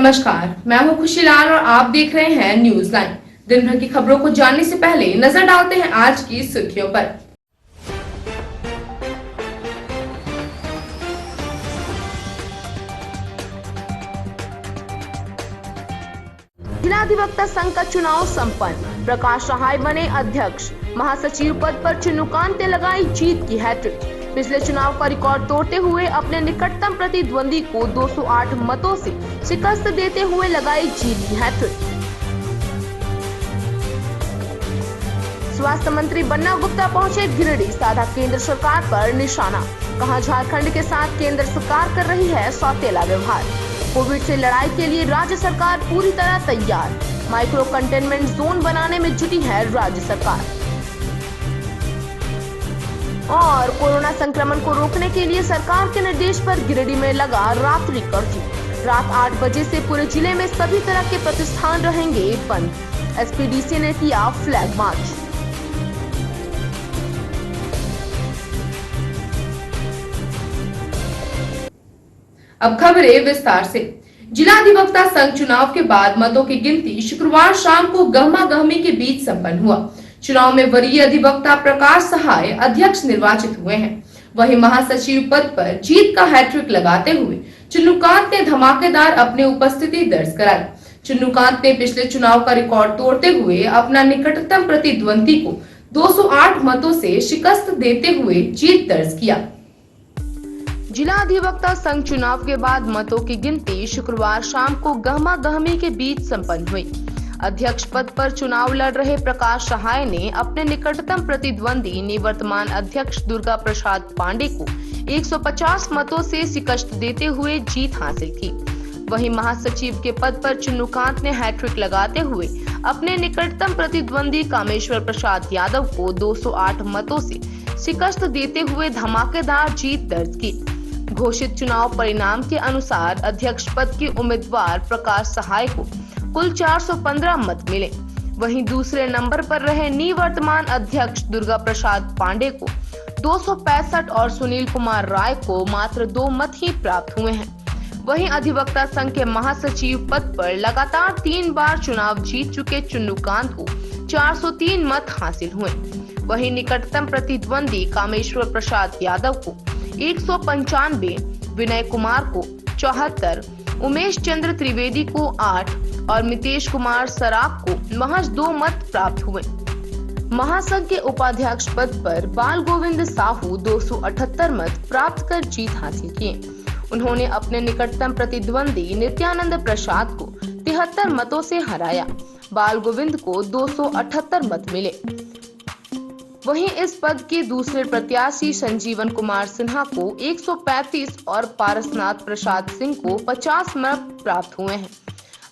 नमस्कार, मैं हूं खुशीलाल और आप देख रहे हैं न्यूज लाइन। दिन भर की खबरों को जानने से पहले नजर डालते हैं आज की सुर्खियों पर। जिला अधिवक्ता संघ का चुनाव संपन्न, प्रकाश सहाय बने अध्यक्ष। महासचिव पद पर चिन्नुकांत ने लगाई जीत की हैट्रिक। पिछले चुनाव का रिकॉर्ड तोड़ते हुए अपने निकटतम प्रतिद्वंदी को 208 मतों से शिकस्त देते हुए लगाई जीत की हैट्रिक। स्वास्थ्य मंत्री बन्ना गुप्ता पहुंचे गिरिडीह, साधा केंद्र सरकार पर निशाना। कहा झारखंड के साथ केंद्र सरकार कर रही है सौतेला व्यवहार। कोविड से लड़ाई के लिए राज्य सरकार पूरी तरह तैयार। माइक्रो कंटेनमेंट जोन बनाने में जुटी है राज्य सरकार। और कोरोना संक्रमण को रोकने के लिए सरकार के निर्देश पर गिरिडीह में लगा रात्रि कर्फ्यू। रात 8 बजे से पूरे जिले में सभी तरह के प्रतिष्ठान रहेंगे बंद। एसपीडीसी ने किया फ्लैग मार्च। अब खबरें विस्तार से। जिला अधिवक्ता संघ चुनाव के बाद मतों की गिनती शुक्रवार शाम को गहमा गहमी के बीच संपन्न हुआ। चुनाव में वरीय अधिवक्ता प्रकाश सहाय अध्यक्ष निर्वाचित हुए हैं। वहीं महासचिव पद पर जीत का हैट्रिक लगाते हुए चिन्नुकांत ने धमाकेदार अपनी उपस्थिति दर्ज कराई। चिन्नुकांत ने पिछले चुनाव का रिकॉर्ड तोड़ते हुए अपना निकटतम प्रतिद्वंदी को 208 मतों से शिकस्त देते हुए जीत दर्ज किया। जिला अधिवक्ता संघ चुनाव के बाद मतों की गिनती शुक्रवार शाम को गहमा गहमी के बीच संपन्न हुई। अध्यक्ष पद पर चुनाव लड़ रहे प्रकाश सहाय ने अपने निकटतम प्रतिद्वंदी निवर्तमान अध्यक्ष दुर्गा प्रसाद पांडे को 150 मतों से शिकस्त देते हुए जीत हासिल की। वहीं महासचिव के पद पर चिन्नुकांत ने हैट्रिक लगाते हुए अपने निकटतम प्रतिद्वंदी कामेश्वर प्रसाद यादव को 208 मतों से शिकस्त देते हुए धमाकेदार जीत दर्ज की। घोषित चुनाव परिणाम के अनुसार अध्यक्ष पद के उम्मीदवार प्रकाश सहाय को कुल 415 मत मिले। वहीं दूसरे नंबर पर रहे निवर्तमान अध्यक्ष दुर्गा प्रसाद पांडे को 265 और सुनील कुमार राय को मात्र 2 मत ही प्राप्त हुए हैं। वहीं अधिवक्ता संघ के महासचिव पद पर लगातार 3 बार चुनाव जीत चुके चिन्नुकांत को 403 मत हासिल हुए। वहीं निकटतम प्रतिद्वंदी कामेश्वर प्रसाद यादव को 195, विनय कुमार को 74, उमेश चंद्र त्रिवेदी को 8 और मितेश कुमार सराफ को महज 2 मत प्राप्त हुए। महासंघ के उपाध्यक्ष पद पर बाल गोविंद साहू 278 मत प्राप्त कर जीत हासिल किए। उन्होंने अपने निकटतम प्रतिद्वंदी नित्यानंद प्रसाद को 73 मतों से हराया। बाल गोविंद को 278 मत मिले। वहीं इस पद के दूसरे प्रत्याशी संजीवन कुमार सिन्हा को 135 और पारसनाथ प्रसाद सिंह को 50 मत प्राप्त हुए हैं।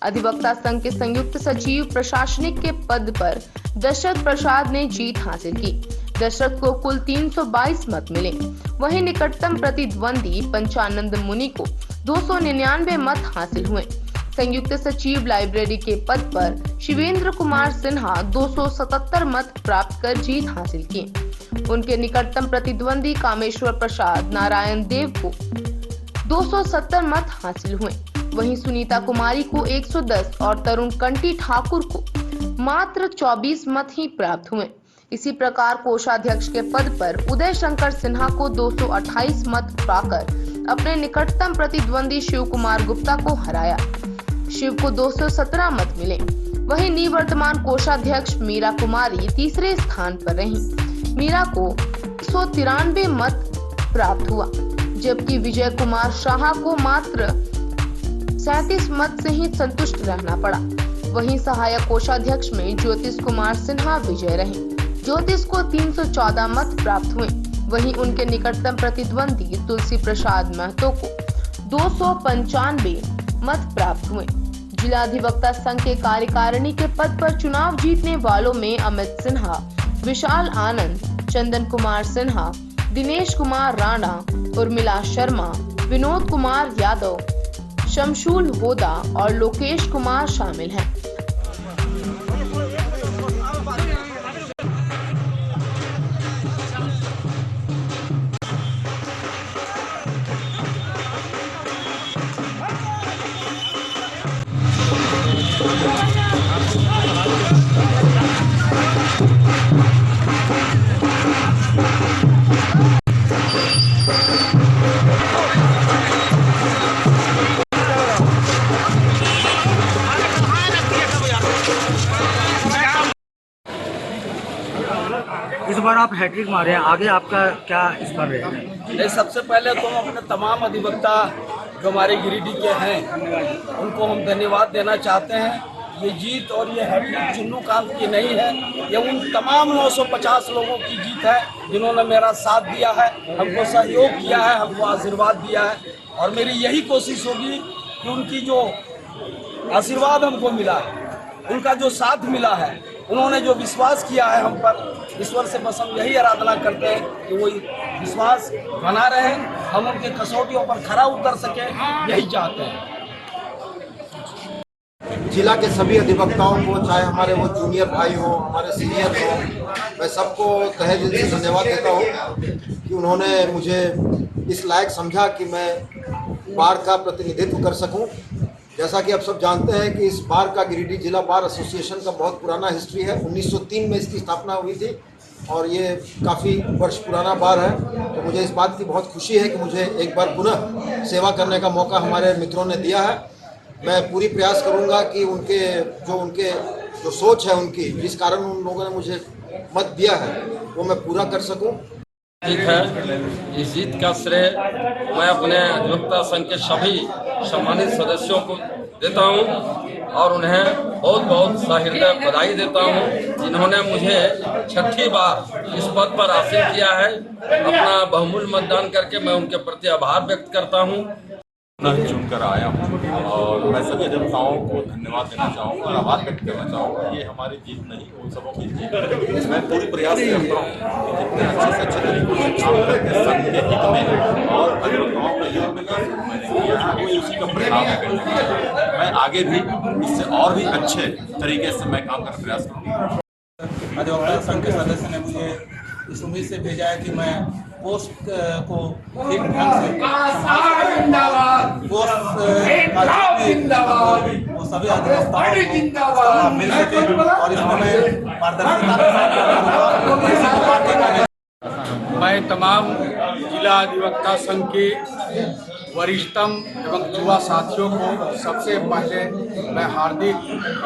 अधिवक्ता संघ के संयुक्त सचिव प्रशासनिक के पद पर दशरथ प्रसाद ने जीत हासिल की। दशरथ को कुल 322 मत मिले। वहीं निकटतम प्रतिद्वंदी पंचानंद मुनि को 299 मत हासिल हुए। संयुक्त सचिव लाइब्रेरी के पद पर शिवेंद्र कुमार सिन्हा 277 मत प्राप्त कर जीत हासिल की। उनके निकटतम प्रतिद्वंदी कामेश्वर प्रसाद नारायण देव को 270 मत हासिल हुए। वहीं सुनीता कुमारी को 110 और तरुण कंटी ठाकुर को मात्र 24 मत ही प्राप्त हुए। इसी प्रकार कोषाध्यक्ष के पद पर उदय शंकर सिन्हा को 228 मत पाकर अपने निकटतम प्रतिद्वंदी शिव कुमार गुप्ता को हराया। शिव को 217 मत मिले। वहीं निवर्तमान कोषाध्यक्ष मीरा कुमारी तीसरे स्थान पर रहीं। मीरा को 193 मत प्राप्त हुआ, जबकि विजय कुमार शाह को मात्र 37 मत से ही संतुष्ट रहना पड़ा। वहीं सहायक कोषाध्यक्ष में ज्योतिष कुमार सिन्हा विजय रहे। ज्योतिष को 314 मत प्राप्त हुए। वहीं उनके निकटतम प्रतिद्वंदी तुलसी प्रसाद महतो को 295 मत प्राप्त हुए। जिला अधिवक्ता संघ के कार्यकारिणी के पद पर चुनाव जीतने वालों में अमित सिन्हा, विशाल आनंद, चंदन कुमार सिन्हा, दिनेश कुमार राणा, उर्मिला शर्मा, विनोद कुमार यादव, शमशूल होदा और लोकेश कुमार शामिल हैं। बार आप हैट्रिक मारे हैं, आगे आपका क्या इस बार रहेगा? नहीं, सबसे पहले तो हम अपने तमाम अधिवक्ता जो हमारे गिरिडीह के हैं उनको हम धन्यवाद देना चाहते हैं। ये जीत और ये हैट्रिक चुन्नू कांत की नहीं है, ये उन तमाम 950 लोगों की जीत है जिन्होंने मेरा साथ दिया है, हमको सहयोग किया है, हमको आशीर्वाद दिया है। और मेरी यही कोशिश होगी कि उनकी जो आशीर्वाद हमको मिला है, उनका जो साथ मिला है, उन्होंने जो विश्वास किया है हम पर, ईश्वर से बस हम यही आराधना करते हैं कि वो विश्वास बना रहे, हम उनके कसौटियों पर खरा उतर सके, यही चाहते हैं। जिला के सभी अधिवक्ताओं को, चाहे हमारे वो जूनियर भाई हो, हमारे सीनियर हो, मैं सबको तहे दिल से धन्यवाद देता हूँ कि उन्होंने मुझे इस लायक समझा कि मैं बार का प्रतिनिधित्व कर सकूं। जैसा कि आप सब जानते हैं कि इस बार का गिरिडीह जिला बार एसोसिएशन का बहुत पुराना हिस्ट्री है। 1903 में इसकी स्थापना हुई थी और ये काफ़ी वर्ष पुराना बार है। तो मुझे इस बात की बहुत खुशी है कि मुझे एक बार पुनः सेवा करने का मौका हमारे मित्रों ने दिया है। मैं पूरी प्रयास करूंगा कि उनके जो सोच है, उनकी जिस कारण उन लोगों ने मुझे मत दिया है, वो मैं पूरा कर सकूं। जीत है। इस जीत का श्रेय मैं अपने अधिवक्ता संघ के सभी सम्मानित सदस्यों को देता हूं और उन्हें बहुत बहुत सहृदय बधाई देता हूं जिन्होंने मुझे छठी बार इस पद पर आसीन किया है। अपना बहुमूल्य मतदान करके मैं उनके प्रति आभार व्यक्त करता हूं। चुनकर आया हूँ और मैं सभी अधिवक्ताओं को धन्यवाद देना चाहूँगा और आभार व्यक्त करना चाहूँगा। ये हमारी जीत नहीं, उन सबों की जीत है। मैं पूरी प्रयास करता हूँ कि जितने अच्छे से अच्छे तरीकों से काम करके संघ के हित में और अधिवक्ताओं के हित में जो मैंने किया है वो उसी का परिणाम है। मैं आगे भी इससे और भी अच्छे तरीके से मैं काम करने का प्रयास करूँगा। अधिवक्ता संघ के सदस्य ने मुझे इस उम्मीद से भेजा है कि मैं पोस्ट को ठीक ढंग से पोस्ट वो सभी अधिवक्ताओं को मिल सके और इसमें मैं पारदर्शिता के साथ मैं तमाम जिला अधिवक्ता संघ के वरिष्ठतम एवं युवा साथियों को सबसे पहले मैं हार्दिक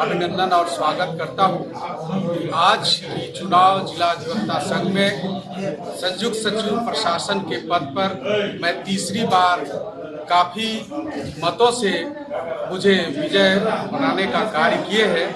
अभिनंदन और स्वागत करता हूं। आज चुनाव जिला अधिवक्ता संघ में संयुक्त सचिव प्रशासन के पद पर मैं तीसरी बार काफ़ी मतों से मुझे विजय बनाने का कार्य किए हैं।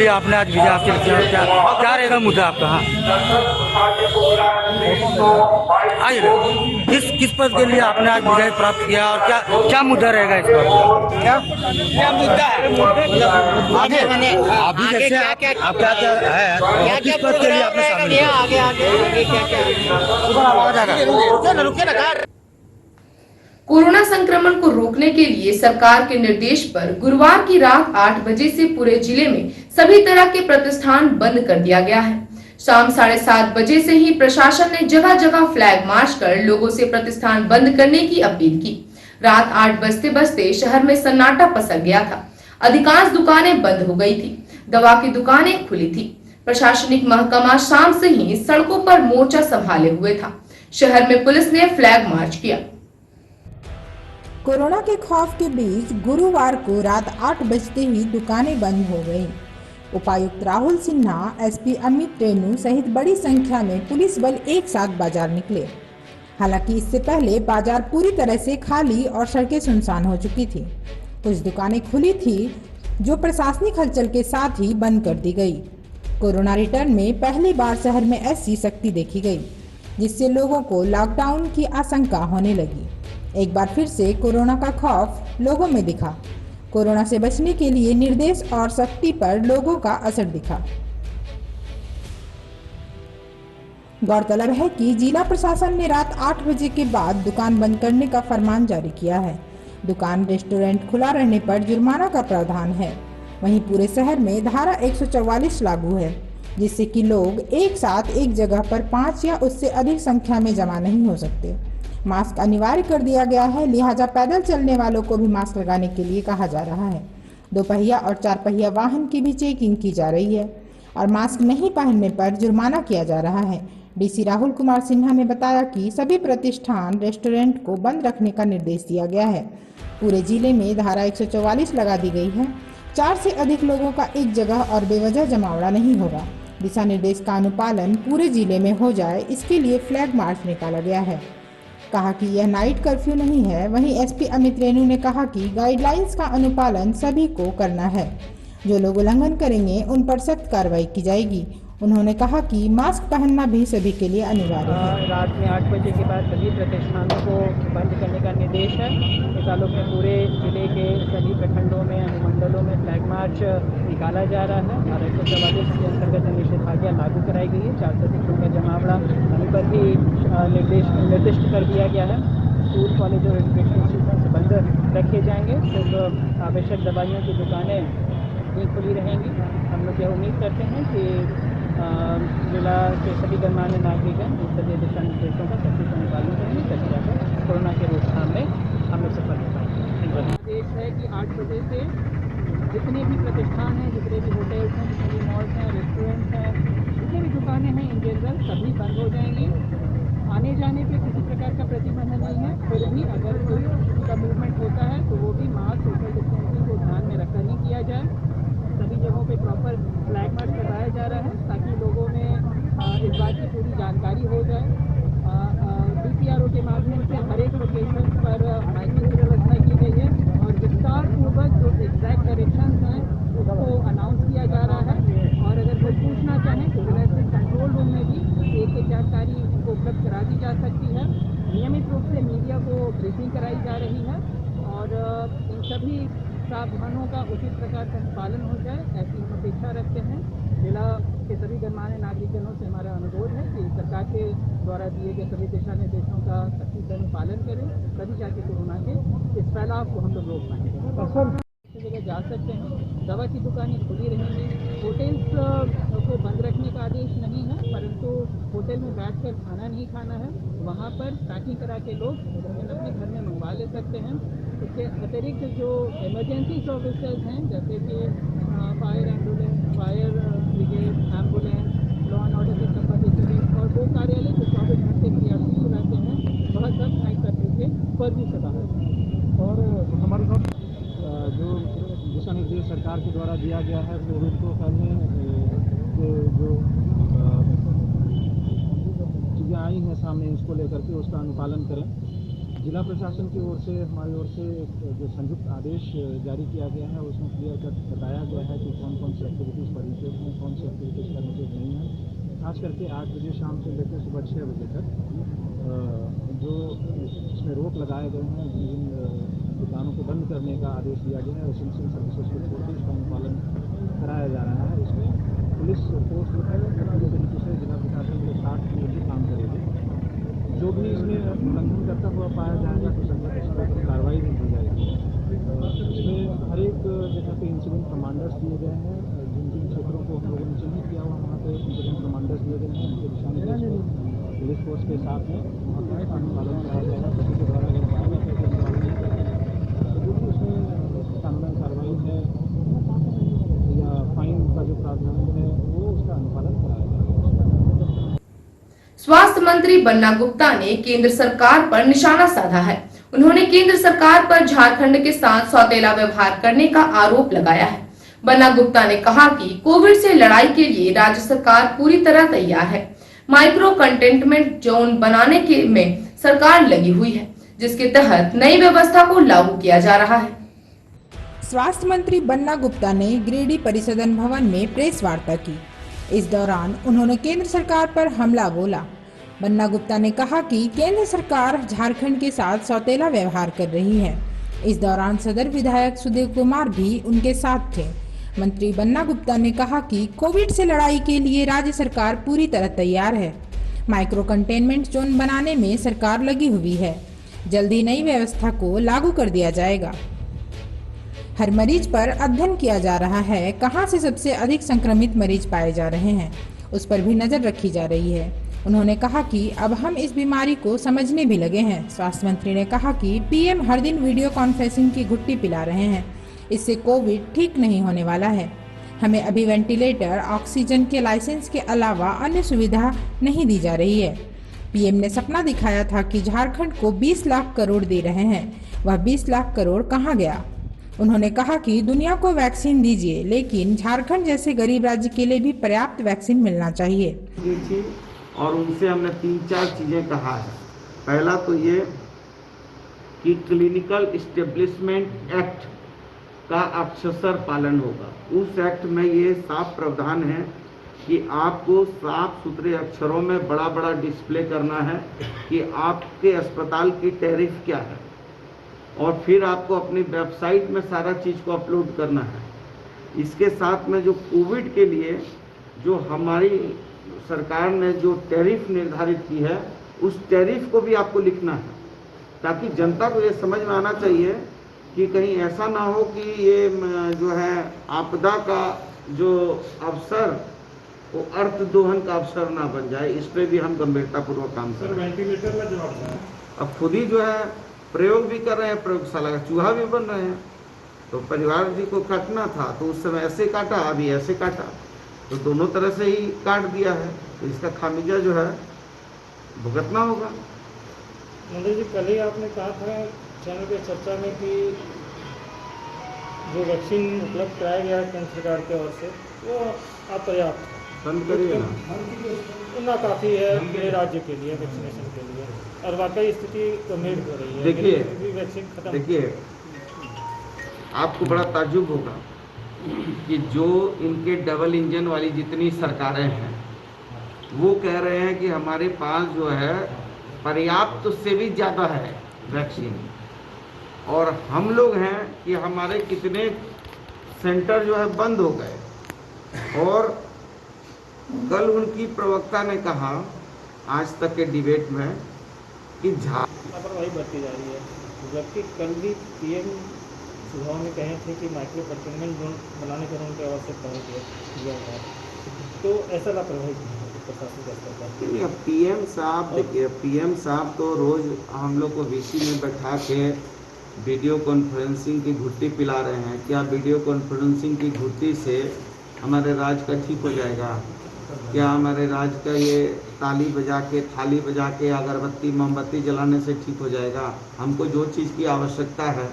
लिए आपने आज वीजा हासिल किया, क्या क्या रहेगा मुद्दा आपका? हाँ आइए, किस पद के लिए आपने आज वीजा प्राप्त किया और क्या क्या मुद्दा रहेगा इस पर? क्या मुद्दा है? आगे अभी जैसे आपका क्या है, किस पद के लिए आपने शामिल किया? आगे क्या कोरोना संक्रमण को रोकने के लिए सरकार के निर्देश पर गुरुवार की रात 8 बजे से पूरे जिले में सभी तरह के प्रतिष्ठान बंद कर दिया गया है। शाम 7:30 बजे से ही प्रशासन ने जगह जगह फ्लैग मार्च कर लोगों से प्रतिष्ठान बंद करने की अपील की। रात 8 बजते बजते शहर में सन्नाटा पसर गया था। अधिकांश दुकानें बंद हो गई थी, दवा की दुकानें खुली थी। प्रशासनिक महकमा शाम से ही सड़कों पर मोर्चा संभाले हुए था। शहर में पुलिस ने फ्लैग मार्च किया। कोरोना के खौफ के बीच गुरुवार को रात 8 बजते ही दुकानें बंद हो गईं। उपायुक्त राहुल सिन्हा, एसपी अमित रेणु सहित बड़ी संख्या में पुलिस बल एक साथ बाजार निकले। हालांकि इससे पहले बाजार पूरी तरह से खाली और सड़कें सुनसान हो चुकी थी। कुछ दुकानें खुली थी जो प्रशासनिक हलचल के साथ ही बंद कर दी गई। कोरोना रिटर्न में पहली बार शहर में ऐसी सख्ती देखी गई, जिससे लोगों को लॉकडाउन की आशंका होने लगी। एक बार फिर से कोरोना का खौफ लोगों में दिखा। कोरोना से बचने के लिए निर्देश और सख्ती पर लोगों का असर दिखा। गौरतलब है कि जिला प्रशासन ने रात 8 बजे के बाद दुकान बंद करने का फरमान जारी किया है। दुकान रेस्टोरेंट खुला रहने पर जुर्माना का प्रावधान है। वहीं पूरे शहर में धारा 144 लागू है, जिससे कि लोग एक साथ एक जगह पर 5 या उससे अधिक संख्या में जमा नहीं हो सकते। मास्क अनिवार्य कर दिया गया है, लिहाजा पैदल चलने वालों को भी मास्क लगाने के लिए कहा जा रहा है। 2 पहिया और 4 पहिया वाहन की भी चेकिंग की जा रही है और मास्क नहीं पहनने पर जुर्माना किया जा रहा है। डीसी राहुल कुमार सिन्हा ने बताया कि सभी प्रतिष्ठान रेस्टोरेंट को बंद रखने का निर्देश दिया गया है। पूरे जिले में धारा 144 लगा दी गई है। 4 से अधिक लोगों का एक जगह और बेवजह जमावड़ा नहीं होगा। दिशा निर्देश का अनुपालन पूरे जिले में हो जाए, इसके लिए फ्लैग मार्च निकाला गया है। कहा कि यह नाइट कर्फ्यू नहीं है। वहीं एसपी अमित रेणु ने कहा कि गाइडलाइंस का अनुपालन सभी को करना है। जो लोग उल्लंघन करेंगे उन पर सख्त कार्रवाई की जाएगी। उन्होंने कहा कि मास्क पहनना भी सभी के लिए अनिवार्य है। रात में 8 बजे के बाद सभी प्रतिष्ठानों को बंद करने का निर्देश है। इस ताल्लुक में पूरे जिले के सभी प्रखंडों में, अनुमंडलों में फ्लैग मार्च निकाला जा रहा है और 144 के अंतर्गत निषेधाज्ञा लागू कराई गई है। 4 से अधिक लोगों का जमावड़ा वहीं पर भी निर्दिष्ट कर दिया गया है। स्कूल, कॉलेज और एजुकेशन इंस्टीट्यूशन बंद रखे जाएंगे। सिर्फ आवश्यक दवाइयों की दुकानें ही खुली रहेंगी। हम लोग यह उम्मीद करते हैं कि जिला के सभी गणमान्य नागरिकगण इन सभी दिशा निर्देशों का सख्ती से पालन करेंगे, तभी जाकर कोरोना के रोकथाम में हम लोग सफल हो पाएंगे। निर्देश है कि 8 बजे से जितने भी प्रतिष्ठान हैं, जितने भी होटल्स हैं, जितने भी मॉल्स हैं, रेस्टोरेंट्स हैं, जितनी भी दुकानें हैं, इन जनरल सभी बंद हो जाएंगी। आने जाने पे किसी प्रकार का प्रतिबंध नहीं है। फिर भी अगर कोई का मूवमेंट होता है तो वो भी मास्क, सोशल डिस्टेंसिंग को ध्यान में रखकर ही किया जाए। सभी जगहों पे प्रॉपर फ्लैग मार्च करवाया जा रहा है ताकि लोगों में इस बात की पूरी जानकारी हो जाए। DPRO के माध्यम से हर एक लोकेशन पर माइकिंग की व्यवस्था की गई है और विस्तार पूर्वक जो एग्जैक्ट डायरेक्शंस हैं उसको अनाउंस किया जा रहा है। और अगर कोई पूछना चाहें तो जिला स्थित कंट्रोल रूम में भी एक जानकारी को उपलब्ध करा दी जा सकती है। नियमित रूप से मीडिया को ब्रीफिंग कराई जा रही है और इन सभी प्रावधानों का उचित प्रकार का पालन हो जाए, ऐसी हम अपेक्षा रखते हैं। जिला के सभी गणमान्य नागरिकजनों से हमारा अनुरोध है कि सरकार के द्वारा दिए गए सभी दिशा निर्देशों का सख्ती से पालन करें, तभी जाके कोरोना के इस फैलाव को हम लोग रोक पाएंगे। जगह जा सकते हैं, दवा की दुकानें खुली रहेंगी। होटल्स को बंद रखने का आदेश नहीं है, परंतु होटल में बैठकर खाना नहीं खाना है। वहाँ पर पैकिंग करा के लोग भोजन अपने घर में मंगवा ले सकते हैं। इसके अतिरिक्त जो इमरजेंसी सर्विसेज हैं, जैसे कि fire ambulance, fire brigade, ambulance, law and order से संबंधित और वो कार्यालय जो 24 घंटे क्रियाशील रहते हैं, वह सब नाइट कर्फ्यू के पर्व से बाहर। और हमारे साथ जो दिशा निर्देश सरकार के द्वारा दिया गया है कोविड को फैलने के जो चीज़ें आई हैं सामने, इसको लेकर के उसका अनुपालन करें जिला प्रशासन की ओर से हमारी ओर से एक जो संयुक्त आदेश जारी किया गया है उसमें क्लियर कट बताया गया है कि कौन कौन सी एक्टिविटीज़ परमिटेड हैं, कौन सी एक्टिविटीज़ परमिटेड नहीं है। खास करके 8 बजे शाम से लेकर सुबह 6 बजे तक जो इसमें रोक लगाए गए हैं, जिन दुकानों को बंद करने का आदेश दिया गया है, एसेंशियल सर्विसेज को छोड़ के इसका अनुपालन कराया जा रहा है। इसमें पुलिस फोर्स जो है पूरी तरीके से जिला प्रशासन के साथ मिलकर काम करेगी। जो भी इसमें उल्लंघन करता हुआ पाया जाएगा तो संगत इस पर कार्रवाई भी की जाएगी। इसमें हर एक जगह पे इंसिडेंट कमांडर्स दिए गए हैं। जिन जिन क्षेत्रों को हम लोगों ने चिन्हित किया हुआ वहाँ पे इंसिडेंट कमांडर्स दिए गए हैं। उनके दिशा निर्देश पुलिस फोर्स के साथ में वहाँ पर अनुपालन कराया जाएगा। किसी के द्वारा अगर पाया जाता है कि अनुपालन नहीं करते हैं तो जो भी उसमें कानूनी कार्रवाई है या फाइन का जो प्रावधान है वो उसका अनुपालन कराया जाएगा। स्वास्थ्य मंत्री बन्ना गुप्ता ने केंद्र सरकार पर निशाना साधा है। उन्होंने केंद्र सरकार पर झारखंड के साथ सौतेला व्यवहार करने का आरोप लगाया है। बन्ना गुप्ता ने कहा कि कोविड से लड़ाई के लिए राज्य सरकार पूरी तरह तैयार है। माइक्रो कंटेनमेंट जोन बनाने के में सरकार लगी हुई है, जिसके तहत नई व्यवस्था को लागू किया जा रहा है। स्वास्थ्य मंत्री बन्ना गुप्ता ने गिरिडीह परिसदन भवन में प्रेस वार्ता की। इस दौरान उन्होंने केंद्र सरकार पर हमला बोला। बन्ना गुप्ता ने कहा कि केंद्र सरकार झारखंड के साथ सौतेला व्यवहार कर रही है। इस दौरान सदर विधायक सुदेव कुमार भी उनके साथ थे। मंत्री बन्ना गुप्ता ने कहा कि कोविड से लड़ाई के लिए राज्य सरकार पूरी तरह तैयार है। माइक्रो कंटेनमेंट जोन बनाने में सरकार लगी हुई है। जल्दी नई व्यवस्था को लागू कर दिया जाएगा। हर मरीज पर अध्ययन किया जा रहा है, कहां से सबसे अधिक संक्रमित मरीज पाए जा रहे हैं, उस पर भी नजर रखी जा रही है। उन्होंने कहा कि अब हम इस बीमारी को समझने भी लगे हैं। स्वास्थ्य मंत्री ने कहा कि पीएम हर दिन वीडियो कॉन्फ्रेंसिंग की घुट्टी पिला रहे हैं। इससे कोविड ठीक नहीं होने वाला है। हमें अभी वेंटिलेटर, ऑक्सीजन के लाइसेंस के अलावा अन्य सुविधा नहीं दी जा रही है। पीएम ने सपना दिखाया था कि झारखंड को 20 लाख करोड़ दे रहे हैं, वह 20 लाख करोड़ कहाँ गया। उन्होंने कहा कि दुनिया को वैक्सीन दीजिए, लेकिन झारखंड जैसे गरीब राज्य के लिए भी पर्याप्त वैक्सीन मिलना चाहिए। और उनसे हमने 3-4 चीज़ें कहा है। पहला तो ये कि क्लिनिकल इस्टेब्लिशमेंट एक्ट का अक्षरशः पालन होगा। उस एक्ट में ये साफ प्रावधान है कि आपको साफ सुथरे अक्षरों में बड़ा बड़ा डिस्प्ले करना है कि आपके अस्पताल की टैरिफ क्या है, और फिर आपको अपनी वेबसाइट में सारा चीज़ को अपलोड करना है। इसके साथ में जो कोविड के लिए जो हमारी सरकार ने जो टैरिफ निर्धारित की है, उस टैरिफ को भी आपको लिखना है, ताकि जनता को ये समझ में आना चाहिए कि कहीं ऐसा ना हो कि ये जो है आपदा का जो अवसर वो अर्थ दोहन का अवसर ना बन जाए। इस पर भी हम गंभीरतापूर्वक काम कर रहे हैं। वेंटिलेटर में जवाब अब खुद ही जो है प्रयोग भी कर रहे हैं, प्रयोगशाला का चूहा भी बन रहे हैं। तो परिवार जी को काटना था तो उस समय ऐसे काटा, अभी ऐसे काटा, तो दोनों तरह से ही काट दिया है। तो इसका खामियाजा जो है भुगतना होगा। मंत्री जी, कल ही आपने कहा था चैनल पे चर्चा में कि जो वैक्सीन उपलब्ध कराया गया है केंद्र सरकार की ओर से वो अपर्याप्त है, बंद करिए ना काफ़ी है पूरे राज्य के लिए वैक्सीनेशन के लिए, और वाकई स्थिति गंभीर हो रही है। देखिए आपको बड़ा ताज्जुब होगा कि जो इनके डबल इंजन वाली जितनी सरकारें हैं वो कह रहे हैं कि हमारे पास जो है पर्याप्त से भी ज़्यादा है वैक्सीन, और हम लोग हैं कि हमारे कितने सेंटर जो है बंद हो गए। और कल उनकी प्रवक्ता ने कहा आज तक के डिबेट में कि लापरवाही बरती जा रही है, जबकि कल भी पीएम सुझाव में कहे थे कि माइक्रो कंटेनमेंट जोन बनाने का उनके आवश्यकता किया गया, तो ऐसा लापरवाही प्रशासन का देखिए पीएम साहब, देखिए पीएम साहब तो रोज़ हम लोग को वीसी में बैठा के वीडियो कॉन्फ्रेंसिंग की घुट्टी पिला रहे हैं। क्या वीडियो कॉन्फ्रेंसिंग की घुट्टी से हमारे राज्य का ठीक हो जाएगा? क्या हमारे राज्य का ये ताली बजा के, थाली बजा के, अगरबत्ती मोमबत्ती जलाने से ठीक हो जाएगा? हमको जो चीज़ की आवश्यकता है,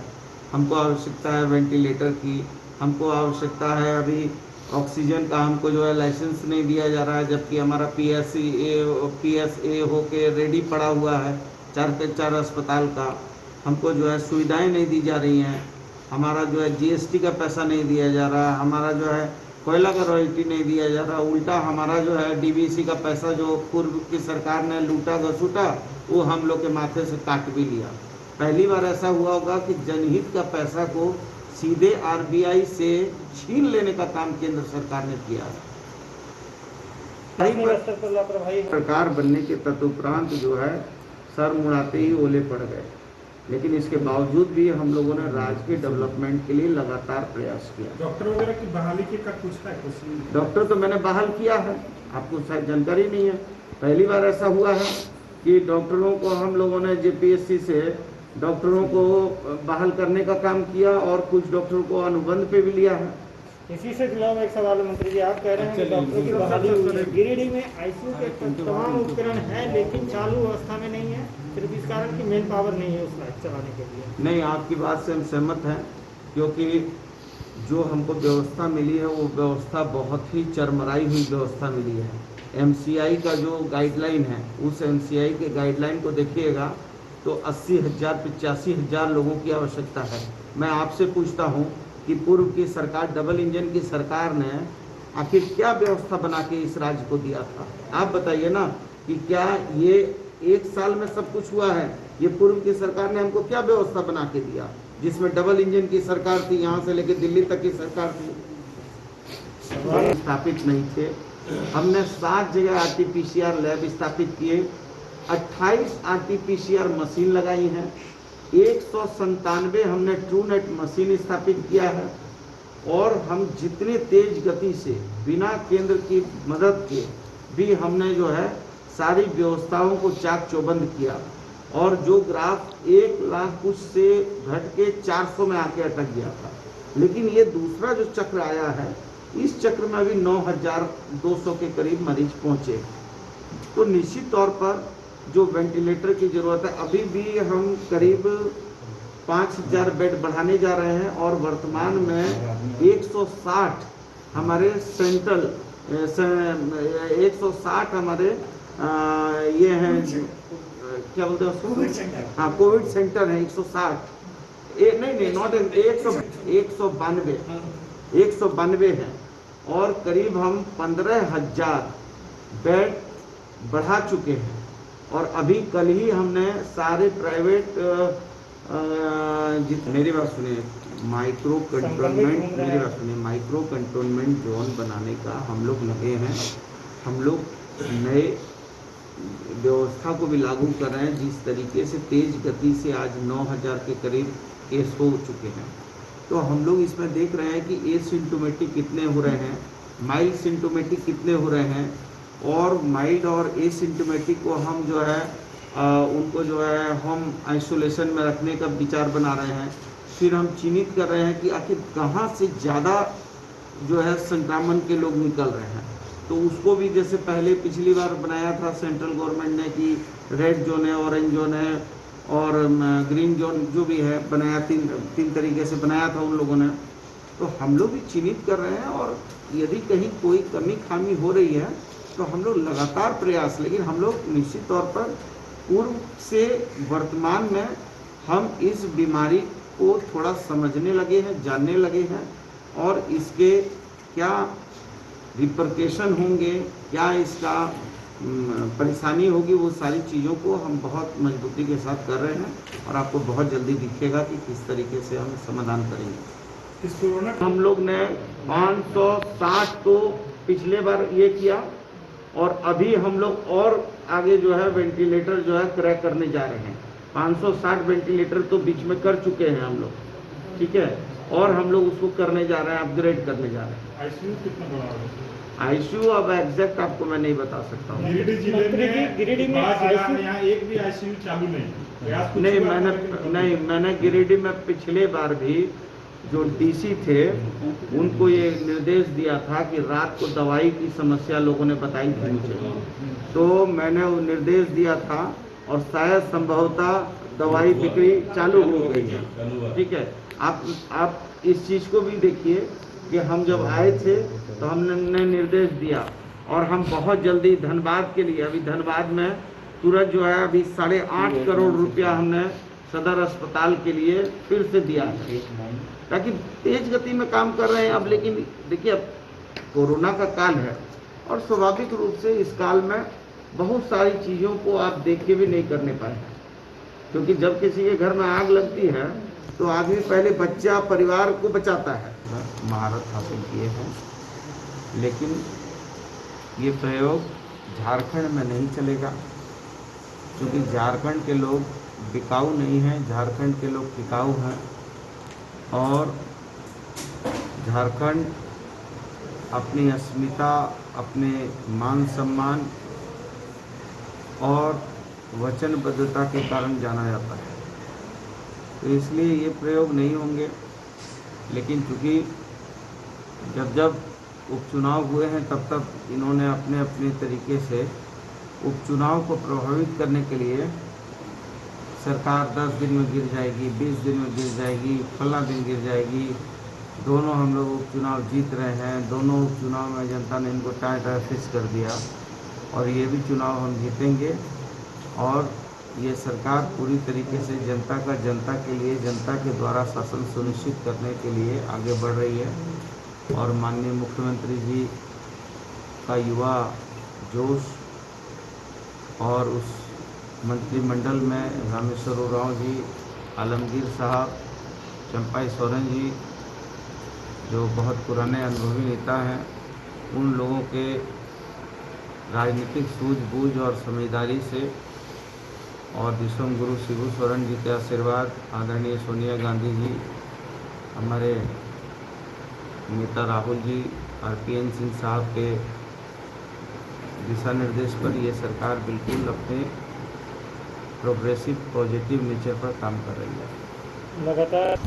हमको आवश्यकता है वेंटिलेटर की, हमको आवश्यकता है अभी ऑक्सीजन का, हमको जो है लाइसेंस नहीं दिया जा रहा है, जबकि हमारा PSA हो के रेडी पड़ा हुआ है। 4 पे 4 अस्पताल का, हमको जो है सुविधाएं नहीं दी जा रही हैं, हमारा जो है जीएसटी का पैसा नहीं दिया जा रहा, हमारा जो है कोयला का रॉयल्टी नहीं दिया जा रहा, उल्टा हमारा जो है डीवीसी का पैसा जो पूर्व की सरकार ने लूटा घसूटा वो हम लोग के माथे से काट भी लिया। पहली बार ऐसा हुआ होगा कि जनहित का पैसा को सीधे आरबीआई से छीन लेने का काम केंद्र सरकार ने किया है। सरकार बनने के तदुपरांत जो है सर मुड़ाते ही ओले पड़ गए, लेकिन इसके बावजूद भी हम लोगों ने राज्य के डेवलपमेंट के लिए लगातार प्रयास किया। डॉक्टर वगैरह की बहाली का कुछ है? डॉक्टर तो मैंने बहाल किया है, आपको शायद जानकारी नहीं है। पहली बार ऐसा हुआ है कि डॉक्टरों को हम लोगों ने जेपीएससी से डॉक्टरों को बहाल करने का काम किया और कुछ डॉक्टरों को अनुबंध पे भी लिया है। इसी से जुड़ा हुआ एक सवाल है मंत्री जी, आप कह रहे हैं कि डॉक्टरों की बहाली हुई है। गिरिडीह में आईसीयू के तमाम उपकरण हैं लेकिन चालू अवस्था में नहीं है, सिर्फ इस कारण की मेन पावर नहीं है उस लाइट चलाने के लिए। नहीं, आपकी बात से हम सहमत हैं, क्योंकि जो हमको व्यवस्था मिली है वो व्यवस्था बहुत ही चरमराई हुई व्यवस्था मिली है। एमसीआई का जो गाइडलाइन है, उस एमसीआई के गाइडलाइन को देखिएगा तो 80,000 85,000 लोगों की आवश्यकता है। मैं आपसे पूछता हूँ कि पूर्व की सरकार, डबल इंजन की सरकार ने आखिर क्या व्यवस्था बना के इस राज्य को दिया था? आप बताइए ना कि क्या ये एक साल में सब कुछ हुआ है? ये पूर्व की सरकार ने हमको क्या व्यवस्था बना के दिया, जिसमें डबल इंजन की सरकार थी, यहाँ से लेकर दिल्ली तक की सरकार थी, स्थापित नहीं थे। हमने 7 जगह RT-PCR लैब स्थापित किए, 28 RT-PCR मशीन लगाई हैं, 197 हमने ट्रूनेट मशीन स्थापित किया है, और हम जितने तेज गति से बिना केंद्र की मदद के भी हमने जो है सारी व्यवस्थाओं को चाक चौबंद किया, और जो ग्राफ 1 लाख कुछ से घट के 400 में आके अटक गया था। लेकिन ये दूसरा जो चक्र आया है, इस चक्र में अभी 9,200 के करीब मरीज पहुंचे। तो निश्चित तौर पर जो वेंटिलेटर की जरूरत है, अभी भी हम करीब 5,000 बेड बढ़ाने जा रहे हैं, और वर्तमान में 160 हमारे सेंट्रल 160 हमारे ये हैं, क्या बोलते हैं उसको, हाँ कोविड सेंटर है 160, नहीं नॉट 192 हैं, और करीब हम 15,000 बेड बढ़ा चुके हैं। और अभी कल ही हमने सारे प्राइवेट मेरी बात सुनिए, माइक्रो कंट्रोलमेंट, मेरी बात सुनिए, माइक्रो कंट्रोलमेंट जोन बनाने का हम लोग लगे हैं। हम लोग नए व्यवस्था को भी लागू कर रहे हैं, जिस तरीके से तेज गति से आज 9,000 के करीब केस हो चुके हैं। तो हम लोग इसमें देख रहे हैं कि एसिम्प्टोमेटिक कितने हो रहे हैं, माइल्ड सिम्प्टोमेटिक कितने हो रहे हैं, और माइल्ड और एसिम्प्टोमेटिक को हम जो है उनको जो है हम आइसोलेशन में रखने का विचार बना रहे हैं। फिर हम चिन्हित कर रहे हैं कि आखिर कहाँ से ज़्यादा जो है संक्रमण के लोग निकल रहे हैं। तो उसको भी जैसे पहले पिछली बार बनाया था सेंट्रल गवर्नमेंट ने कि रेड जोन है, ऑरेंज जोन है और ग्रीन जोन जो भी है बनाया, तीन तरीके से बनाया था उन लोगों ने। तो हम लोग भी चिन्हित कर रहे हैं, और यदि कहीं कोई कमी खामी हो रही है तो हम लोग लगातार प्रयास, लेकिन हम लोग निश्चित तौर पर पूर्व से वर्तमान में हम इस बीमारी को थोड़ा समझने लगे हैं, जानने लगे हैं, और इसके क्या रिपरकेशन होंगे, क्या इसका परेशानी होगी, वो सारी चीज़ों को हम बहुत मजबूती के साथ कर रहे हैं, और आपको बहुत जल्दी दिखेगा कि किस तरीके से हम समाधान करेंगे। हम लोग ने 560 तो पिछले बार ये किया, और अभी हम लोग और आगे जो है वेंटिलेटर जो है क्रैक करने जा रहे हैं। 560 वेंटिलेटर तो बीच में कर चुके हैं हम लोग, ठीक है, और हम लोग उसको करने जा रहे हैं, अपग्रेड करने जा रहे हैं। आईसीयू कितना बड़ा है? आईसीयू अब एग्जैक्ट आपको मैं नहीं बता सकता हूँ। गिरिडीह जिले में यहाँ एक भी आईसीयू चालू नहीं। मैंने गिरिडीह में पिछले बार भी जो डीसी थे उनको ये निर्देश दिया था कि रात को दवाई की समस्या लोगों ने बताई थी मुझे, तो मैंने वो निर्देश दिया था, और शायद संभवतः दवाई बिक्री चालू हो गई है। ठीक है, आप इस चीज़ को भी देखिए कि हम जब आए थे तो हमने निर्देश दिया, और हम बहुत जल्दी धनबाद के लिए, अभी धनबाद में तुरंत जो है अभी 8.5 करोड़ रुपया हमने सदर अस्पताल के लिए फिर से दिया है, ताकि तेज गति में काम कर रहे हैं अब। लेकिन देखिए, अब कोरोना का काल है और स्वाभाविक रूप से इस काल में बहुत सारी चीज़ों को आप देख के भी नहीं करने पाए, क्योंकि जब किसी के घर में आग लगती है तो आदमी पहले बच्चा परिवार को बचाता है। महारत हासिल किए हैं, लेकिन ये प्रयोग झारखंड में नहीं चलेगा, क्योंकि झारखंड के लोग बिकाऊ नहीं हैं, झारखंड के लोग टिकाऊ हैं। और झारखंड अपनी अस्मिता, अपने मान सम्मान और वचनबद्धता के कारण जाना जाता है, तो इसलिए ये प्रयोग नहीं होंगे। लेकिन चूँकि जब उपचुनाव हुए हैं तब इन्होंने अपने अपने तरीके से उपचुनाव को प्रभावित करने के लिए सरकार 10 दिन में गिर जाएगी, 20 दिन में गिर जाएगी, फला दिन गिर जाएगी, दोनों हम लोग उपचुनाव जीत रहे हैं, दोनों उपचुनाव में जनता ने इनको टाइट फिक्स कर दिया और ये भी चुनाव हम जीतेंगे। और ये सरकार पूरी तरीके से जनता के लिए, जनता के द्वारा शासन सुनिश्चित करने के लिए आगे बढ़ रही है। और माननीय मुख्यमंत्री जी का युवा जोश और उस मंत्रिमंडल में रामेश्वर उरांव जी, आलमगीर साहब, चंपाई सोरेन जी, जो बहुत पुराने अनुभवी नेता हैं, उन लोगों के राजनीतिक सूझबूझ और समझदारी से और विश्वम गुरु शिबू सोरेन जी के आशीर्वाद, आदरणीय सोनिया गांधी जी, हमारे नेता राहुल जी, RPN सिंह साहब के दिशा निर्देश पर ये सरकार बिल्कुल अपने प्रोग्रेसिव पॉजिटिव नेचर पर काम कर रही है। लगातार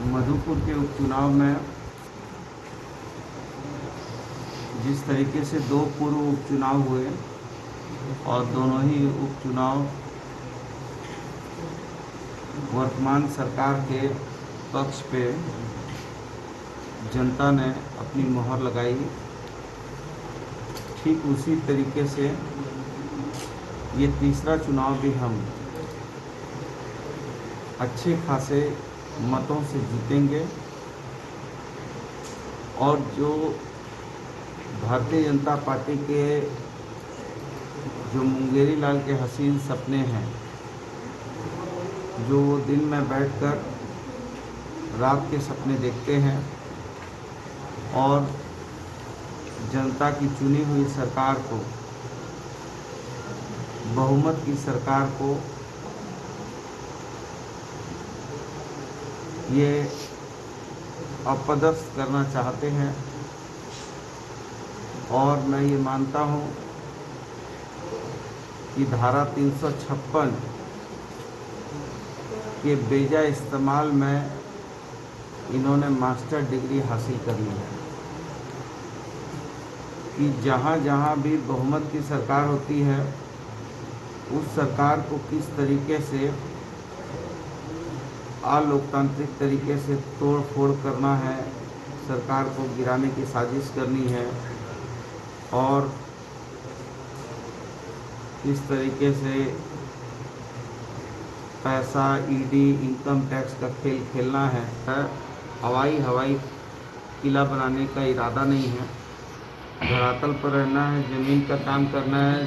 मधुपुर के उपचुनाव में जिस तरीके से 2 पूर्व उपचुनाव हुए और दोनों ही उपचुनाव वर्तमान सरकार के पक्ष पे जनता ने अपनी मोहर लगाई, ठीक उसी तरीके से ये तीसरा चुनाव भी हम अच्छे खासे मतों से जीतेंगे। और जो भारतीय जनता पार्टी के जो मुंगेरी लाल के हसीन सपने हैं, जो वो दिन में बैठकर रात के सपने देखते हैं और जनता की चुनी हुई सरकार को, बहुमत की सरकार को ये अपदस्थ करना चाहते हैं। और मैं ये मानता हूँ कि धारा 356 के बेजा इस्तेमाल में इन्होंने मास्टर डिग्री हासिल कर ली है कि जहाँ जहाँ भी बहुमत की सरकार होती है उस सरकार को किस तरीके से अलोकतांत्रिक तरीके से तोड़ फोड़ करना है, सरकार को गिराने की साजिश करनी है और किस तरीके से पैसा, ईडी, इनकम टैक्स का खेल खेलना है। हवाई किला बनाने का इरादा नहीं है, धरातल पर रहना है, ज़मीन का काम करना है,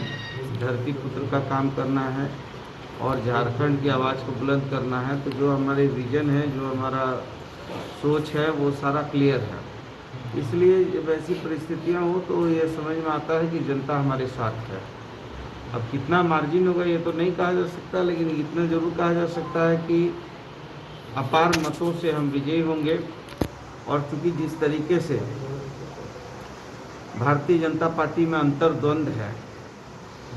धरती पुत्र का काम करना है और झारखंड की आवाज़ को बुलंद करना है। तो जो हमारे विज़न है, जो हमारा सोच है, वो सारा क्लियर है। इसलिए जब ऐसी परिस्थितियां हो तो ये समझ में आता है कि जनता हमारे साथ है। अब कितना मार्जिन होगा ये तो नहीं कहा जा सकता, लेकिन इतना ज़रूर कहा जा सकता है कि अपार मतों से हम विजयी होंगे। और चूँकि जिस तरीके से भारतीय जनता पार्टी में अंतर्द्वंद है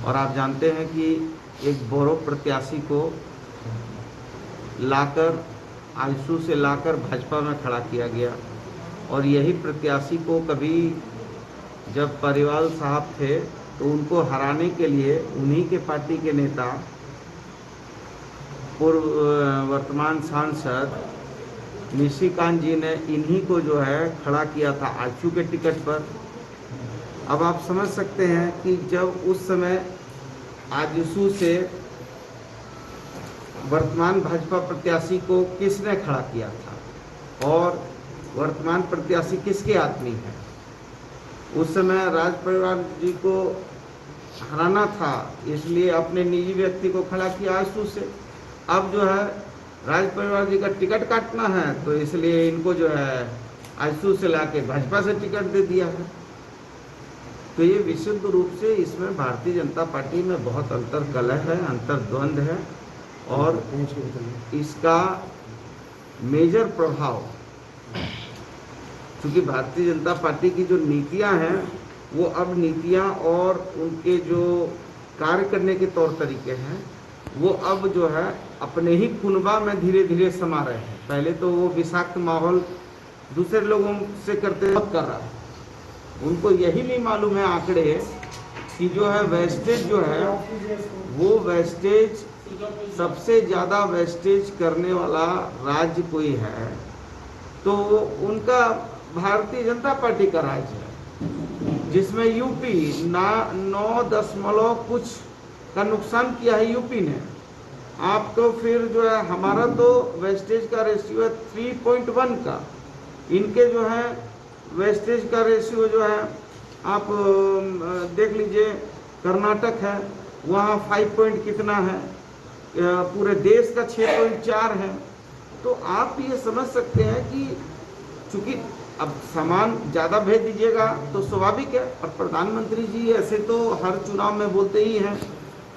और आप जानते हैं कि एक बोरो प्रत्याशी को लाकर आजसू से लाकर भाजपा में खड़ा किया गया और यही प्रत्याशी को कभी जब परिवाल साहब थे तो उनको हराने के लिए उन्हीं के पार्टी के नेता पूर्व वर्तमान सांसद निशिकांत जी ने इन्हीं को जो है खड़ा किया था आजसू के टिकट पर। अब आप समझ सकते हैं कि जब उस समय आजसू से वर्तमान भाजपा प्रत्याशी को किसने खड़ा किया था और वर्तमान प्रत्याशी किसके आदमी है। उस समय राज परिवार जी को हराना था, इसलिए अपने निजी व्यक्ति को खड़ा किया आजसू से। अब जो है राज परिवार जी का टिकट काटना है, तो इसलिए इनको जो है आजसू से लाके भाजपा से टिकट दे दिया है। तो ये विशुद्ध रूप से इसमें भारतीय जनता पार्टी में बहुत अंतर्कलह है, अंतर्द्वंद है और इसका मेजर प्रभाव, क्योंकि भारतीय जनता पार्टी की जो नीतियां हैं वो अब नीतियां और उनके जो कार्य करने के तौर तरीके हैं वो अब जो है अपने ही कुनबा में धीरे धीरे समा रहे हैं। पहले तो वो विषाक्त माहौल दूसरे लोगों से करते कर रहा है, उनको यही नहीं मालूम है आंकड़े कि जो है वेस्टेज जो है वो वेस्टेज सबसे ज़्यादा वेस्टेज करने वाला राज्य कोई है तो उनका भारतीय जनता पार्टी का राज्य है, जिसमें यूपी 9 कुछ का नुकसान किया है यूपी ने। आपको फिर जो है हमारा तो वेस्टेज का रेशियो है 3.1 का, इनके जो है वेस्टेज का रेशियो जो है आप देख लीजिए, कर्नाटक है वहाँ 5 पॉइंट कितना है, पूरे देश का 6.4 है। तो आप ये समझ सकते हैं कि चूंकि अब सामान ज़्यादा भेज दीजिएगा तो स्वाभाविक है। और प्रधानमंत्री जी ऐसे तो हर चुनाव में बोलते ही हैं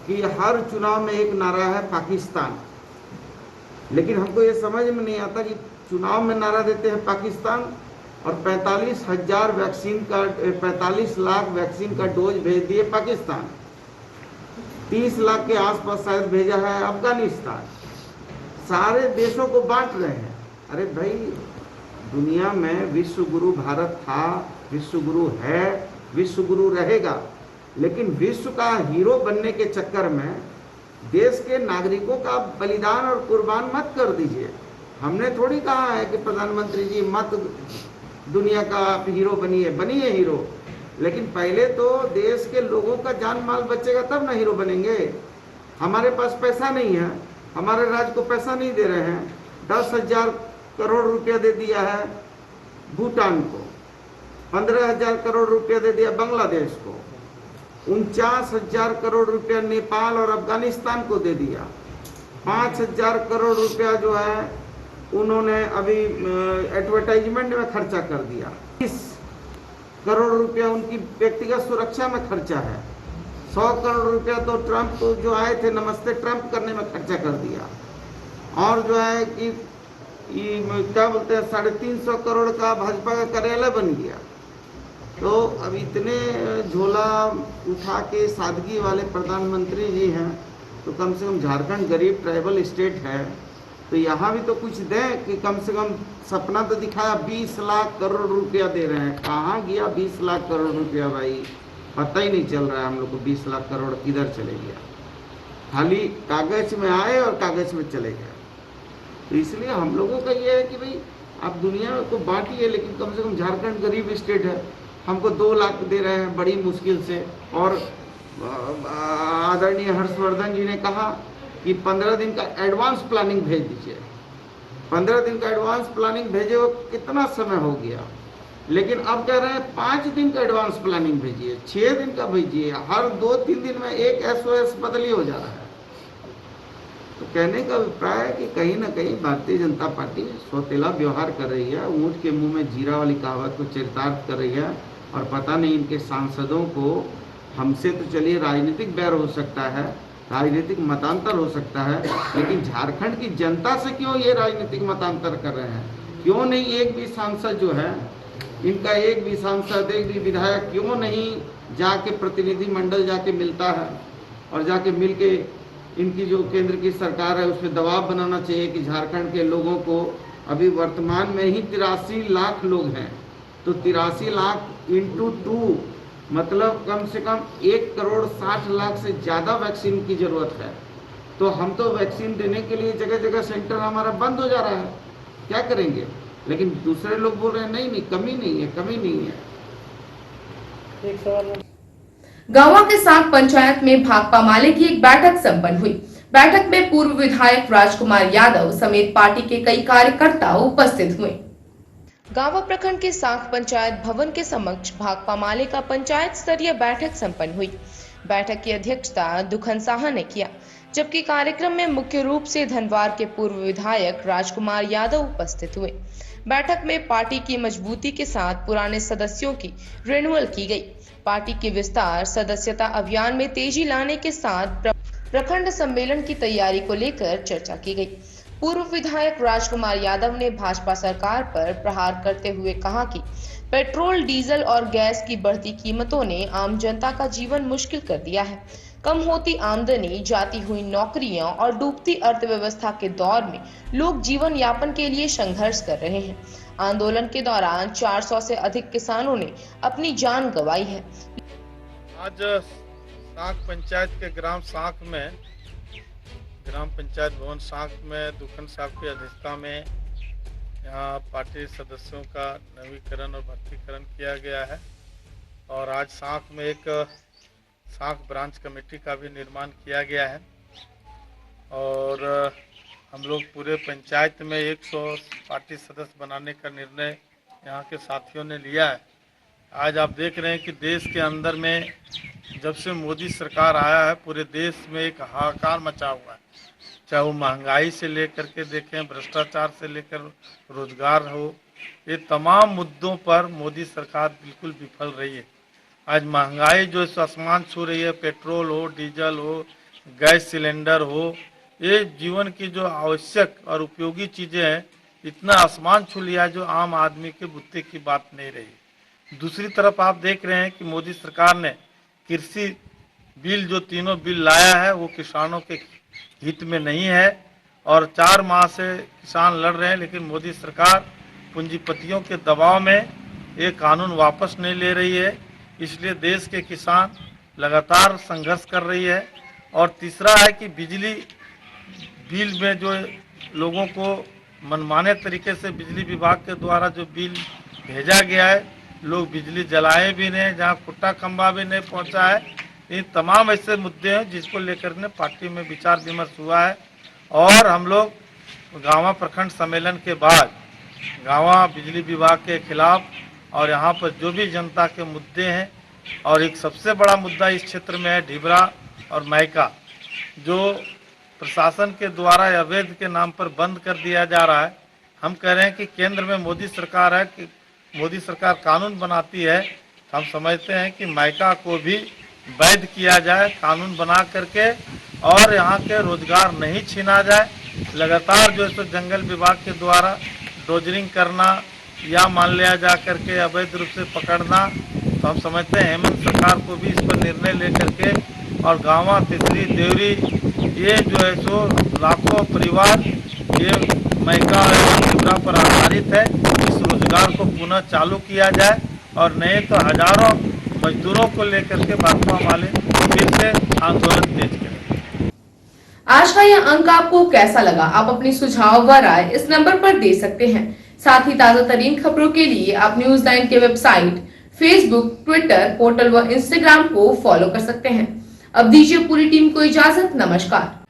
कि हर चुनाव में एक नारा है पाकिस्तान, लेकिन हमको ये समझ में नहीं आता कि चुनाव में नारा देते हैं पाकिस्तान और 45 लाख वैक्सीन का डोज भेज दिए पाकिस्तान, 30 लाख के आसपास शायद भेजा है अफगानिस्तान, सारे देशों को बांट रहे हैं। अरे भाई, दुनिया में विश्व गुरु भारत था, विश्व गुरु है, विश्व गुरु रहेगा, लेकिन विश्व का हीरो बनने के चक्कर में देश के नागरिकों का बलिदान और कुर्बान मत कर दीजिए। हमने थोड़ी कहा है कि प्रधानमंत्री जी मत दुनिया का आप हीरो बनिए हीरो, लेकिन पहले तो देश के लोगों का जान माल बचेगा तब ना हीरो बनेंगे। हमारे पास पैसा नहीं है, हमारे राज्य को पैसा नहीं दे रहे हैं। 10,000 करोड़ रुपया दे दिया है भूटान को, 15,000 करोड़ रुपया दे दिया बांग्लादेश को, 49,000 करोड़ रुपया नेपाल और अफगानिस्तान को दे दिया, 5,000 करोड़ रुपया जो है उन्होंने अभी एडवर्टाइजमेंट में खर्चा कर दिया, 30 करोड़ रुपया उनकी व्यक्तिगत सुरक्षा में खर्चा है, 100 करोड़ रुपया तो ट्रंप जो आए थे नमस्ते ट्रंप करने में खर्चा कर दिया, और जो है कि क्या बोलते हैं 350 करोड़ का भाजपा का कार्यालय बन गया। तो अब इतने झोला उठा के सादगी वाले प्रधानमंत्री जी हैं, तो कम से कम झारखंड गरीब ट्राइबल स्टेट है, तो यहाँ भी तो कुछ दें कि कम से कम सपना तो दिखाया 20 लाख करोड़ रुपया दे रहे हैं। कहाँ गया 20 लाख करोड़ रुपया भाई, पता ही नहीं चल रहा है हम लोग को 20 लाख करोड़ किधर चले गया। खाली कागज में आए और कागज में चले गए। तो इसलिए हम लोगों का ये है कि भाई आप दुनिया को बांटिए, लेकिन कम से कम झारखंड गरीब स्टेट है, हमको 2 लाख दे रहे हैं बड़ी मुश्किल से। और आदरणीय हर्षवर्धन जी ने कहा कि 15 दिन का एडवांस प्लानिंग भेज दीजिए। 15 दिन का एडवांस प्लानिंग भेजे, वो कितना समय हो गया, लेकिन अब कह रहे हैं 5 दिन का एडवांस प्लानिंग भेजिए, 6 दिन का भेजिए, हर 2-3 दिन में एक SOS बदली हो जा रहा है। तो कहने का अभिप्राय है कि कहीं ना कहीं भारतीय जनता पार्टी सौतेला व्यवहार कर रही है, ऊँट के मुंह में जीरा वाली कहावत को चरितार्थ कर रही है। और पता नहीं इनके सांसदों को, हमसे तो चलिए राजनीतिक बैर हो सकता है, राजनीतिक मतांतर हो सकता है, लेकिन झारखंड की जनता से क्यों ये राजनीतिक मतांतर कर रहे हैं? क्यों नहीं एक भी सांसद जो है इनका, एक भी सांसद, एक भी विधायक क्यों नहीं जाके प्रतिनिधिमंडल जाके मिलता है और जाके मिल के इनकी जो केंद्र की सरकार है उस पर दबाव बनाना चाहिए कि झारखंड के लोगों को, अभी वर्तमान में ही 83 लाख लोग हैं, तो 83 लाख इंटू 2 मतलब कम से कम 1,60,00,000 से ज़्यादा वैक्सीन की ज़रूरत है। तो हम तो वैक्सीन देने के लिए जगह जगह सेंटर हमारा बंद हो जा रहा है, क्या करेंगे? लेकिन दूसरे लोग बोल रहे हैं नहीं कमी नहीं है, कमी नहीं है। एक सवाल गांवा के साथ पंचायत में भाकपा माले की एक बैठक संपन्न हुई। बैठक में पूर्व विधायक राजकुमार यादव समेत पार्टी के कई कार्यकर्ता उपस्थित हुए। गांवा प्रखंड के साख पंचायत भवन के समक्ष भाकपा माले का पंचायत स्तरीय बैठक संपन्न हुई। बैठक की अध्यक्षता दुखन साहा ने किया, जबकि कार्यक्रम में मुख्य रूप से धनवार के पूर्व विधायक राजकुमार यादव उपस्थित हुए। बैठक में पार्टी की मजबूती के साथ पुराने सदस्यों की रिन्यूअल की गई। पार्टी के विस्तार सदस्यता अभियान में तेजी लाने के साथ प्रखंड सम्मेलन की तैयारी को लेकर चर्चा की गई। पूर्व विधायक राजकुमार यादव ने भाजपा सरकार पर प्रहार करते हुए कहा कि पेट्रोल, डीजल और गैस की बढ़ती कीमतों ने आम जनता का जीवन मुश्किल कर दिया है। कम होती आमदनी, जाती हुई नौकरियां और डूबती अर्थव्यवस्था के दौर में लोग जीवन यापन के लिए संघर्ष कर रहे हैं। आंदोलन के दौरान 400 से अधिक किसानों ने अपनी जान गंवाई है। आज साख पंचायत के ग्राम साख में, ग्राम पंचायत भवन साख में दुखन साहब की अध्यक्षता में यहाँ पार्टी सदस्यों का नवीकरण और भर्तीकरण किया गया है। और आज साख में एक साख ब्रांच कमेटी का भी निर्माण किया गया है। और हम लोग पूरे पंचायत में 100 पार्टी सदस्य बनाने का निर्णय यहाँ के साथियों ने लिया है। आज आप देख रहे हैं कि देश के अंदर में जब से मोदी सरकार आया है, पूरे देश में एक हाहाकार मचा हुआ है। चाहे वो महंगाई से लेकर के देखें, भ्रष्टाचार से लेकर रोजगार हो, ये तमाम मुद्दों पर मोदी सरकार बिल्कुल विफल रही है। आज महंगाई जो इस आसमान छू रही है, पेट्रोल हो, डीजल हो, गैस सिलेंडर हो, ये जीवन की जो आवश्यक और उपयोगी चीज़ें हैं, इतना आसमान छू लिया है जो आम आदमी के बुत्ते की बात नहीं रही। दूसरी तरफ आप देख रहे हैं कि मोदी सरकार ने कृषि बिल, जो तीनों बिल लाया है, वो किसानों के हित में नहीं है। और 4 माह से किसान लड़ रहे हैं, लेकिन मोदी सरकार पूंजीपतियों के दबाव में ये कानून वापस नहीं ले रही है। इसलिए देश के किसान लगातार संघर्ष कर रही है। और तीसरा है कि बिजली बिल में जो लोगों को मनमाने तरीके से बिजली विभाग के द्वारा जो बिल भेजा गया है, लोग बिजली जलाए भी नहीं, जहाँ खुट्टा खंबा भी नहीं पहुँचा है। ये तमाम ऐसे मुद्दे हैं जिसको लेकर ने पार्टी में विचार विमर्श हुआ है। और हम लोग गाँवा प्रखंड सम्मेलन के बाद गाँवा बिजली विभाग के खिलाफ और यहाँ पर जो भी जनता के मुद्दे हैं, और एक सबसे बड़ा मुद्दा इस क्षेत्र में है ढिबरा और मायका, जो प्रशासन के द्वारा अवैध के नाम पर बंद कर दिया जा रहा है। हम कह रहे हैं कि केंद्र में मोदी सरकार है, कि मोदी सरकार कानून बनाती है, हम समझते हैं कि मायका को भी वैध किया जाए कानून बना करके, और यहाँ के रोजगार नहीं छीना जाए। लगातार जो है जंगल विभाग के द्वारा डोजरिंग करना या मान लिया जा करके अवैध रूप से पकड़ना, तो हम समझते हैं हेमंत सरकार को भी इस पर निर्णय लेकर के, और गाँवा, तितरी, देवरी, ये जो है सो लाखों परिवार ये मायका और ढिबरा पर आधारित है, इस रोजगार को पुनः चालू किया जाए। और नहीं तो हजारों मजदूरों को लेकर के भाकपा वाले फिर से आंदोलन तेज करें। आज का यह अंक आपको कैसा लगा? आप अपनी सुझाव व राय इस नंबर पर दे सकते हैं। साथ ही ताजा तरीन खबरों के लिए आप न्यूज़9 के वेबसाइट, फेसबुक, ट्विटर, पोर्टल व इंस्टाग्राम को फॉलो कर सकते हैं। अब दीजिए पूरी टीम को इजाजत। नमस्कार।